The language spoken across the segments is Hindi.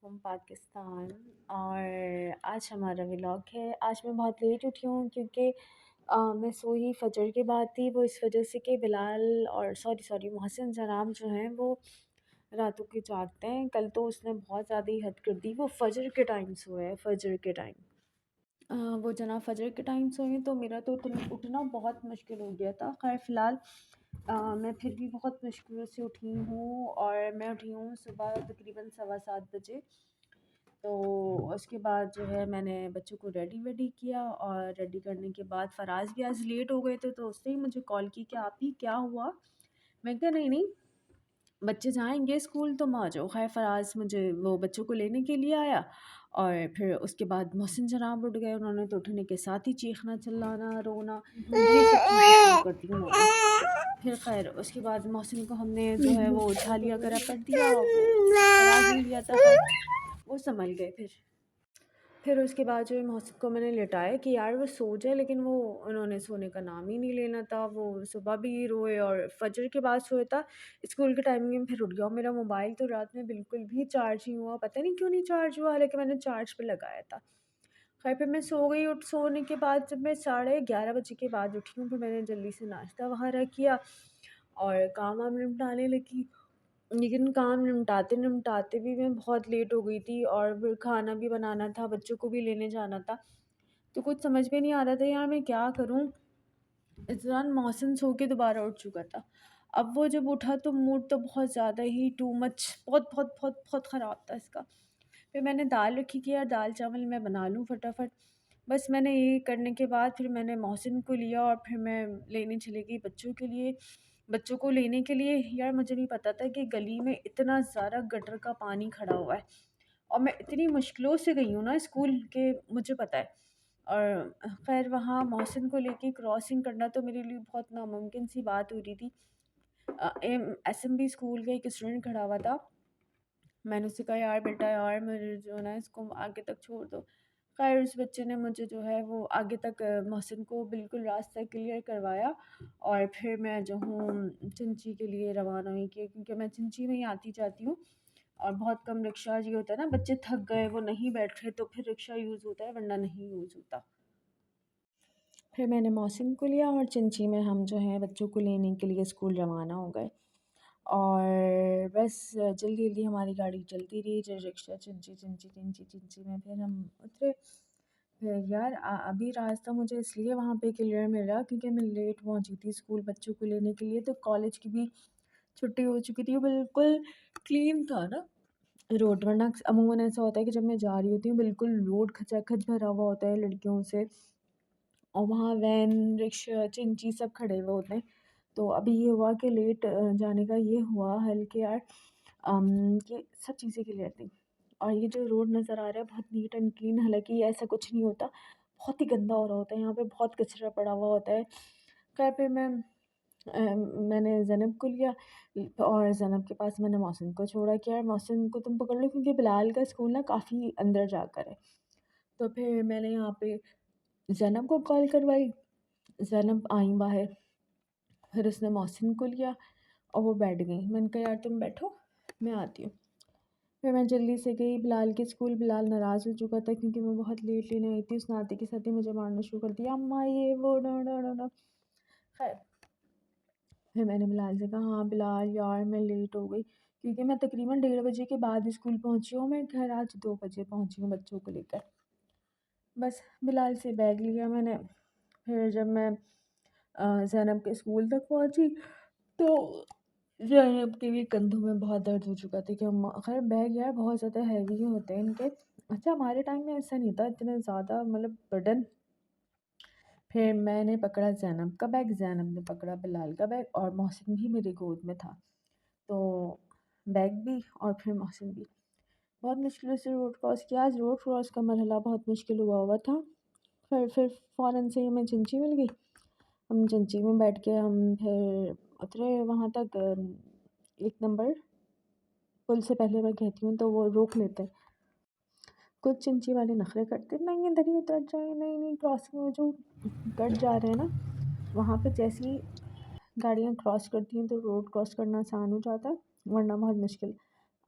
फ्रॉम पाकिस्तान। और आज हमारा व्लॉग है। आज मैं बहुत लेट उठी हूँ क्योंकि मैं सोई फजर के बाद थी। वो इस वजह से कि बिलाल और सॉरी मोहसिन जनाब जो हैं वो रातों के जागते हैं। कल तो उसने बहुत ज़्यादा ही हद कर दी। वो फजर के टाइम सोए है, फजर के टाइम। वो जनाब फजर के टाइम सोए तो मेरा तो उठना बहुत मुश्किल हो गया था। खैर फ़िलहाल मैं फिर भी बहुत मुश्किल से उठी हूँ और मैं उठी हूँ सुबह तकरीबन 7:15 बजे। तो उसके बाद जो है मैंने बच्चों को रेडी वेडी किया और रेडी करने के बाद फ़राज़ भी आज लेट हो गए थे तो उसने ही मुझे कॉल की कि आप ही क्या हुआ। मैं कहा नहीं नहीं, बच्चे जाएंगे स्कूल तुम आ जाओ। खैर फ़राज़ मुझे वो बच्चों को लेने के लिए आया और फिर उसके बाद मोहसिन जनाब उठ गए। उन्होंने तो उठने के साथ ही चीखना चिल्लाना रोना ये सब चीज़ें शुरू कर दी उन्होंने। फिर खैर उसके बाद मोहसिन को हमने जो है वो उठा लिया, करा कर दिया, वो फ़राज़ ने लिया था। खैर वो संभल गए। फिर उसके बाद जो है मोहसिन को मैंने लिटाया कि यार वो सो जाए, लेकिन वो उन्होंने सोने का नाम ही नहीं लेना था। वो सुबह भी रोए और फजर के बाद सोया था। स्कूल के टाइमिंग में फिर उठ गया। मेरा मोबाइल तो रात में बिल्कुल भी चार्ज नहीं हुआ, पता नहीं क्यों नहीं चार्ज हुआ, हालांकि मैंने चार्ज पे लगाया था। खैर फिर मैं सो गई। सोने के बाद जब मैं 11:30 बजे के बाद उठी हूँ फिर मैंने जल्दी से नाश्ता वगैरह किया और काम वाम निपटाने लगी। लेकिन काम निपटाते निपटाते भी मैं बहुत लेट हो गई थी और फिर खाना भी बनाना था, बच्चों को भी लेने जाना था। तो कुछ समझ में नहीं आ रहा था यार मैं क्या करूँ। इस दौरान मौसम सो के दोबारा उठ चुका था। अब वो जब उठा तो मूड तो बहुत ज़्यादा ही टू मच, बहुत बहुत बहुत बहुत ख़राब था इसका। फिर मैंने दाल रखी कि यार दाल चावल मैं बना लूँ फटाफट। बस मैंने ये करने के बाद फिर मैंने मोहसिन को लिया और फिर मैं लेने चली गई बच्चों के लिए। बच्चों को लेने के लिए यार मुझे नहीं पता था कि गली में इतना ज़्यादा गटर का पानी खड़ा हुआ है और मैं इतनी मुश्किलों से गई हूँ ना स्कूल के, मुझे पता है। और खैर वहाँ मोहसिन को लेके क्रॉसिंग करना तो मेरे लिए बहुत नामुमकिन सी बात हो रही थी। एसएमबी स्कूल का एक स्टूडेंट खड़ा हुआ था। मैंने उससे कहा यार बेटा यार मेरे जो है इसको आगे तक छोड़ दो। खैर उस बच्चे ने मुझे जो है वो आगे तक मोहसिन को बिल्कुल रास्ता क्लियर करवाया और फिर मैं जो हूँ चिंची के लिए रवाना हुई क्योंकि मैं चिंची में ही आती जाती हूँ और बहुत कम रिक्शा ये होता है ना, बच्चे थक गए वो नहीं बैठ रहे तो फिर रिक्शा यूज़ होता है वरना नहीं यूज़ होता। फिर मैंने मोहसिन को लिया और चिंची में हम जो है बच्चों को लेने के लिए स्कूल रवाना हो गए। और बस जल्दी जल्दी हमारी गाड़ी चलती रही, रिक्शा चिंची चिंची चिंची चिंची में फिर हम उतरे। फिर यार अभी रास्ता मुझे इसलिए वहाँ पे क्लियर मिल रहा क्योंकि मैं लेट पहुँची थी स्कूल बच्चों को लेने के लिए। तो कॉलेज की भी छुट्टी हो चुकी थी, बिल्कुल क्लीन था ना रोड, वरना अमूमन ऐसा होता है कि जब मैं जा रही होती हूँ बिल्कुल रोड खचाखच भरा हुआ होता है लड़कियों से और वहाँ वैन रिक्शा चिंची सब खड़े हुए होते हैं। तो अभी ये हुआ कि लेट जाने का ये हुआ हल कि यार ये सब चीज़ें क्लियर थी और ये जो रोड नज़र आ रहा है बहुत नीट एंड क्लीन, हालांकि ऐसा कुछ नहीं होता, बहुत ही गंदा हो रहा होता है यहाँ पे, बहुत कचरा पड़ा हुआ होता है। खैर फिर मैंने ज़ैनब को लिया और ज़ैनब के पास मैंने मोहसिन को छोड़ा कि यार मोहसिन को तुम पकड़ लो क्योंकि बिलाल का स्कूल ना काफ़ी अंदर जाकर है। तो फिर मैंने यहाँ पे ज़ैनब को कॉल करवाई, ज़ैनब आई बाहर। फिर उसने मोहसिन को लिया और वो बैठ गई। मैंने कहा यार तुम बैठो मैं आती हूँ। फिर मैं जल्दी से गई बिलाल के स्कूल। बिलाल नाराज़ हो चुका था क्योंकि मैं बहुत लेट लेने आई थी। उसने आते के साथ ही मुझे मारना शुरू कर दिया, अम्मा ये वो नो नो नो नो। खैर फिर मैंने बिलाल से कहा हाँ बिलाल यार मैं लेट हो गई क्योंकि मैं तकरीबन 1:30 बजे के बाद स्कूल पहुँची हूँ। मैं घर आज 2 बजे पहुँची हूँ बच्चों को लेकर। बस बिलाल से बैग लिया मैंने। फिर जब मैं ज़ैनब के स्कूल तक पहुँची तो ज़ैनब के भी कंधों में बहुत दर्द हो चुका था कि अम्मा, खैर बैग यार बहुत ज़्यादा हैवी होते हैं इनके। अच्छा हमारे टाइम में ऐसा नहीं था इतना ज़्यादा मतलब बर्डन। फिर मैंने पकड़ा ज़ैनब का बैग, ज़ैनब ने पकड़ा बिलाल का बैग और मोहसिन भी मेरी गोद में था। तो बैग भी और फिर मोहसिन भी। बहुत मुश्किलों से रोड क्रॉस किया। आज रोड क्रॉस का मरहला बहुत मुश्किल हुआ हुआ था। फिर फ़ौरन से ही हमें चिंची मिल गई। हम चिंची में बैठ के हम फिर उतरे वहाँ तक। 1 नंबर पुल से पहले मैं कहती हूँ तो वो रोक लेते हैं। कुछ चिंची वाले नखरे करते नहीं इधर ही उतर जाए, नहीं नहीं क्रॉसिंग में जो कट जा रहे हैं ना वहाँ पे जैसे ही गाड़ियाँ क्रॉस करती हैं तो रोड क्रॉस करना आसान हो जाता है, वरना बहुत मुश्किल।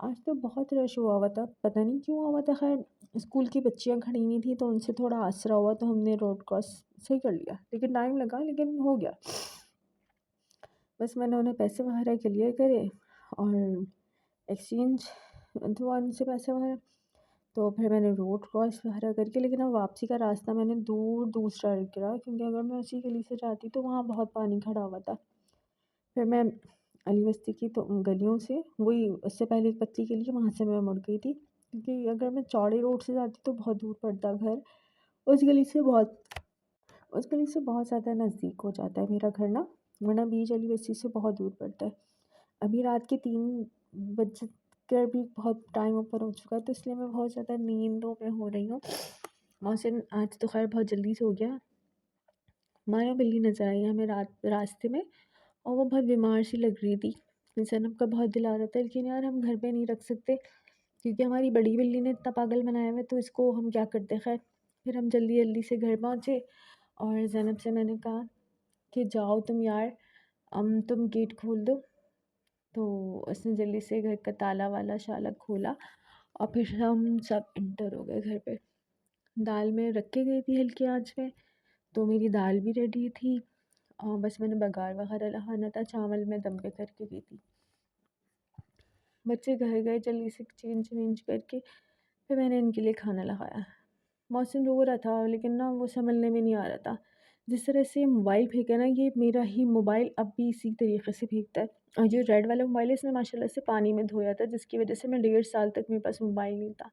आज तो बहुत रश हुआ हुआ था, पता नहीं क्यों हुआ था। खैर स्कूल की बच्चियां खड़ी हुई थी तो उनसे थोड़ा आसरा हुआ तो हमने रोड क्रॉस सही कर लिया, लेकिन टाइम लगा, लेकिन हो गया। बस मैंने उन्हें पैसे वगैरह क्लियर करे और एक्सचेंज हुआ उनसे पैसे वगैरह। तो फिर मैंने रोड क्रॉस वगैरह करके, लेकिन अब वापसी का रास्ता मैंने दूर दूसरा करा, क्योंकि अगर मैं उसी गली से जाती तो वहाँ बहुत पानी खड़ा हुआ था। फिर मैं अली बस्ती की तो गलियों से, वही उससे पहले एक पतली गली है वहाँ से मैं मुड़ गई थी, क्योंकि अगर मैं चौड़े रोड से जाती तो बहुत दूर पड़ता घर। उस गली से बहुत उस गली से बहुत ज़्यादा नज़दीक हो जाता है मेरा घर ना, वरना बीच अली बस्ती से बहुत दूर पड़ता है। अभी रात के 3 बज कर भी बहुत टाइम ऊपर हो चुका है, तो इसलिए मैं बहुत ज़्यादा नींदों में हो रही हूँ। मौसम आज तो खैर बहुत जल्दी से हो गया। माया बिल्ली नज़र आई हमें रास्ते में, और वो बहुत बीमार सी लग रही थी। ज़ैनब का बहुत दिल आ रहा था, लेकिन यार हम घर पे नहीं रख सकते, क्योंकि हमारी बड़ी बिल्ली ने इतना पागल बनाया हुआ है, तो इसको हम क्या करते। खैर फिर हम जल्दी जल्दी से घर पहुँचे और ज़ैनब से मैंने कहा कि जाओ तुम यार, तुम गेट खोल दो। तो उसने जल्दी से घर का ताला वाला शाला खोला और फिर हम सब एंटर हो गए घर पे। दाल में रख के गई थी हल्की आंच में, तो मेरी दाल भी रेडी थी और बस मैंने बघार वगैरह लगाना था, चावल में दम पे करके गई थी। बच्चे घर गए जल्दी से चेंज वेंज करके, फिर मैंने इनके लिए खाना लगाया। मौसम रो रहा था, लेकिन ना वो संभलने में नहीं आ रहा था। जिस तरह से मोबाइल फेंका ना, ये मेरा ही मोबाइल अब भी इसी तरीके से फेंकता है। और जो रेड वाला मोबाइल है इसने माशाल्लाह से पानी में धोया था, जिसकी वजह से मैं 1.5 साल तक मेरे पास मोबाइल नहीं था।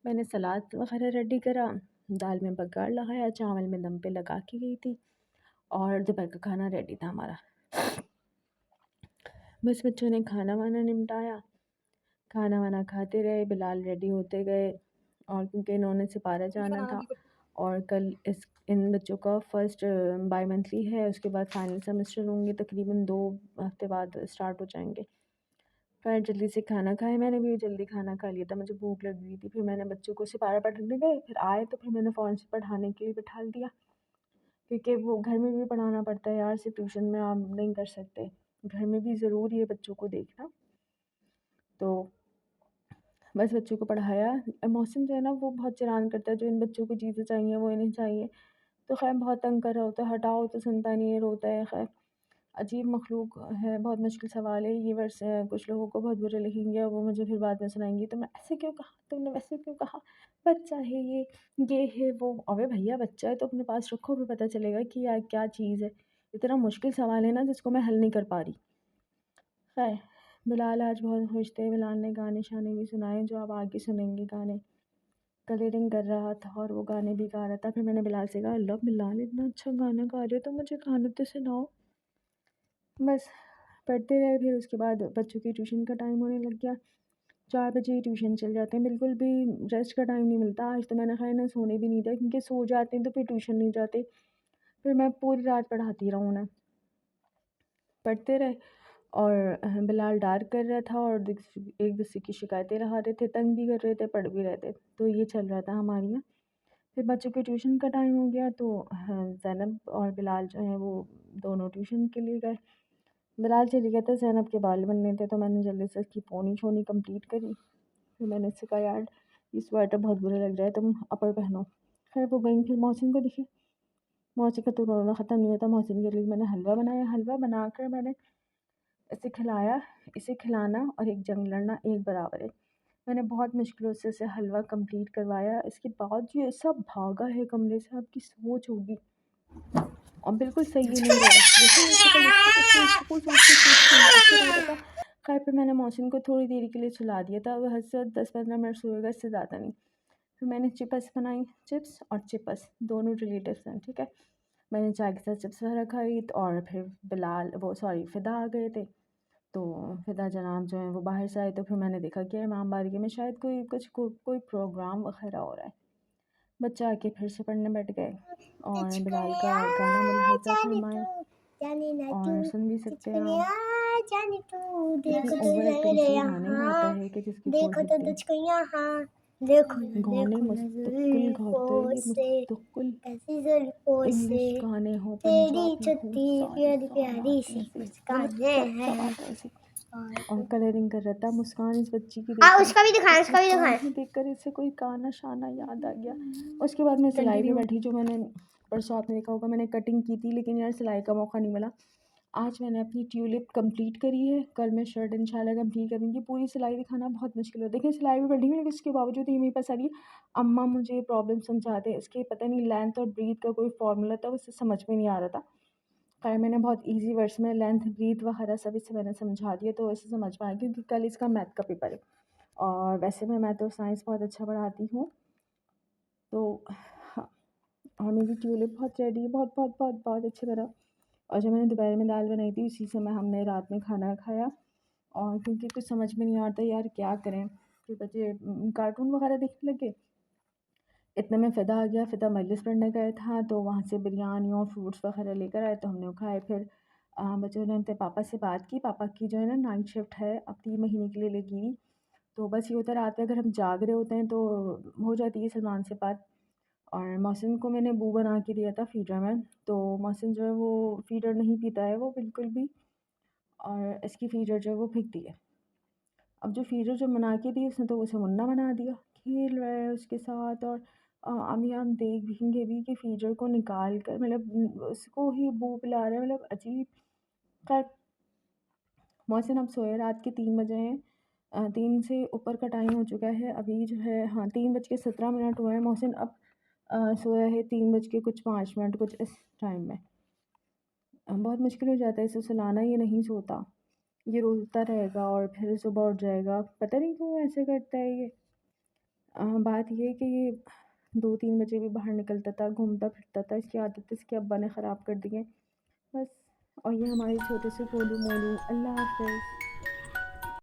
मैंने सलाद वगैरह रेडी करा, दाल में बघार लगाया, चावल में दम पे लगा के गई थी, और दोपहर का खाना रेडी था हमारा। बस बच्चों ने खाना वाना निपटाया, खाना वाना खाते रहे, बिलाल रेडी होते गए, और क्योंकि इन्होंने सिपारा जाना था और कल इन बच्चों का फर्स्ट बाई मंथली है, उसके बाद फाइनल सेमेस्टर होंगे, तकरीबन 2 हफ्ते बाद स्टार्ट हो जाएंगे। फिर जल्दी से खाना खाया, मैंने भी जल्दी खाना खा लिया था, मुझे भूख लग रही थी। फिर मैंने बच्चों को सिपारा पढ़ने गए, फिर आए तो फिर मैंने फ़ौरन से पढ़ाने के लिए बिठा दिया, क्योंकि वो घर में भी पढ़ाना पड़ता है यार, सिर्फ ट्यूशन में आप नहीं कर सकते, घर में भी ज़रूरी है बच्चों को देखना। तो बस बच्चों को पढ़ाया। मौसम जो है ना वो बहुत चलान करता है, जो इन बच्चों को चीज़ें चाहिए वो इन्हें चाहिए, तो खैर बहुत तंग कर रहा होता है, हटाओ तो सुनता नहीं है, रोता है। खैर अजीब मखलूक है, बहुत मुश्किल सवाल है ये। वर्ड्स कुछ लोगों को बहुत बुरे लगेंगे और वो मुझे फिर बाद में सुनाएंगे, तुमने ऐसे क्यों कहा, तुमने वैसे क्यों कहा, बच्चा है ये है वो। अबे भैया बच्चा है तो अपने पास रखो, फिर पता चलेगा कि यार क्या चीज़ है। इतना मुश्किल सवाल है ना जिसको मैं हल नहीं कर पा रही। खैर बिलाल आज बहुत खुश थे, बिलाल ने गाने शाने भी सुनाए, जो आप आगे सुनेंगे गाने। कलरिंग कर रहा था और वो गाने भी गा रहा था। फिर मैंने बिलाल से कहा, अल्लाह बिलाल इतना अच्छा गाना गा रहे हो तो मुझे गाना तो सुनाओ। बस पढ़ते रहे। फिर उसके बाद बच्चों की ट्यूशन का टाइम होने लग गया, 4 बजे ट्यूशन चल जाते हैं, बिल्कुल भी रेस्ट का टाइम नहीं मिलता। आज तो मैंने खैर ना सोने भी नहीं दिया, क्योंकि सो जाते हैं तो फिर ट्यूशन नहीं जाते। फिर मैं पूरी रात पढ़ाती रहूँ उन्हें, पढ़ते रहे। और बिलाल डार्क कर रहा था और एक दूसरे की शिकायतें लगा रहे थे, तंग भी कर रहे थे, पढ़ भी रहे थे, तो ये चल रहा था हमारे यहाँ। फिर बच्चों के ट्यूशन का टाइम हो गया, तो ज़ैनब और बिलाल जो हैं वो दोनों ट्यूशन के लिए गए। बिलाल चली गया था, ज़ैनब के बाल बनने थे, तो मैंने जल्दी से उसकी पोनी छोनी कंप्लीट करी। फिर मैंने उससे कहा, यार ये स्वेटर बहुत बुरा लग रहा है, तुम अपर पहनो। खैर वो गई, फिर मौसम को दिखी, मौसी का तो रोना ख़त्म नहीं होता। मौसम के लिए मैंने हलवा बनाया, हलवा बनाकर मैंने इसे खिलाया। इसे खिलाना और एक जंग लड़ना एक बराबर है। मैंने बहुत मुश्किलों से इसे हलवा कंप्लीट करवाया, इसके बाद ये ऐसा भागा है कमरे से, आपकी सोच होगी। और बिल्कुल सही ही नहीं रो रहा, जैसे पता नहीं इसको कुछ सोच के ऐसे रो रहा था। खैर फिर मैंने मौसम को थोड़ी देर के लिए सुला दिया था, वह हद से 10-15 मिनट सोएगा, इससे ज़्यादा नहीं। फिर मैंने चिप्स बनाई, चिप्स और चिप्स दोनों रिलेटिव्स हैं, ठीक है। मैंने चाय के साथ चिप्स वगैरह खाई, और फिर बिलाल वो सॉरी फ़िदा आ गए थे, तो फ़िदा जनाब जो हैं वो बाहर से आए, तो फिर मैंने देखा कि इमाम बारगाह में शायद कोई प्रोग्राम वगैरह हो रहा है। बच्चा आके फिर से पढ़ने बैठ गए, और बिलाल का गाना मुलाहिज़ा फरमाएं, और सुन भी सकते हैं आप। इतने ओवर एक्टिंग से गाने गाता है कि जिसकी कोई हद नहीं। गाने मुस्तकिल गाता है ये, मुस्तकिल। इंग्लिश गाने हो, पंजाबी हो, सारे सब आते हैं इसे, मतलब सब आते हैं इसे। और कलरिंग कर रहा था। मुस्कान इस बच्ची की हाँ, देखकर उसका भी दिखाएं, इस उसका भी मुस्कान दिखाएं। को देखकर इससे कोई गाना शाना याद आ गया। उसके बाद मैं सिलाई पे बैठी, जो मैंने परसों आपने देखा होगा मैंने कटिंग की थी, लेकिन यार सिलाई का मौका नहीं मिला। आज मैंने अपनी ट्यूलिप कंप्लीट करी है, कल मैं शर्ट इंशाल्लाह कंप्लीट करूँगी। पूरी सिलाई दिखाना बहुत मुश्किल होता है, देखिए सिलाई भी बैठी हूँ, लेकिन उसके बावजूद ये मेरे पास आ रही है। अम्मा मुझे प्रॉब्लम समझाते हैं, इसके पता नहीं लेंथ और ब्रीथ का कोई फार्मूला था, उससे समझ में नहीं आ रहा था। खैर मैंने बहुत ईजी वर्ड्स में लेंथ ब्रीथ वगैरह सब इसे मैंने समझा दिया, तो इसे समझ में आया, क्योंकि कल इसका मैथ का पेपर है। और वैसे मैं तो साइंस बहुत अच्छा पढ़ाती हूँ, तो हाँ। और मेरी ट्यूलिप बहुत रेडी है, बहुत बहुत बहुत बहुत अच्छी तरह। और जब मैंने दोपहर में दाल बनाई थी, उसी समय हमने रात में खाना खाया। और क्योंकि कुछ समझ में नहीं आता यार क्या करें, फिर बच्चे कार्टून वगैरह देखने लगे। इतने में फ़िदा आ गया। फ़िदा मजलिस पढ़ने गया था, तो वहाँ से बिरयानी और फ्रूट्स वगैरह लेकर आए, तो हमने वो खाए। फिर बच्चों ने अपने पापा से बात की, पापा की जो है ना नाइट शिफ्ट है, अब 3 महीने के लिए लगी हुई। तो बस ये होता है रात में अगर हम जाग रहे होते हैं तो हो जाती है सलमान से बात। और मोहसिन को मैंने बू बना के दिया था फीडर में, तो मोहसिन जो है वो फीडर नहीं पीता है वो बिल्कुल भी, और इसकी फीडर जो है वो फेंकती है। अब जो फीडर जो बना के दी उसने तो उसे मुन्ना बना दिया, खेल रहा है उसके साथ। और अभी हम देखेंगे भी कि फीडर को निकाल कर मतलब उसको ही बू पिला रहे हैं, मतलब अजीब। खैर मोहसिन अब सोए, रात के 3 बजे हैं। 3 से ऊपर का टाइम हो चुका है, अभी जो है हाँ 3:17 हुए हैं। मोहसिन अब सोया है 3:05 कुछ इस टाइम में। बहुत मुश्किल हो जाता है इसे सुलाना, ये नहीं सोता, ये रोता रहेगा और फिर सुबह उठ जाएगा, पता नहीं क्यों ऐसे करता है ये। बात ये है कि ये 2-3 बजे भी बाहर निकलता था, घूमता फिरता था, इसकी आदत इसके अब्बा ने ख़राब कर दी है बस। और ये हमारे छोटे से गोलू मोलू। अल्लाह हाफ़िज़।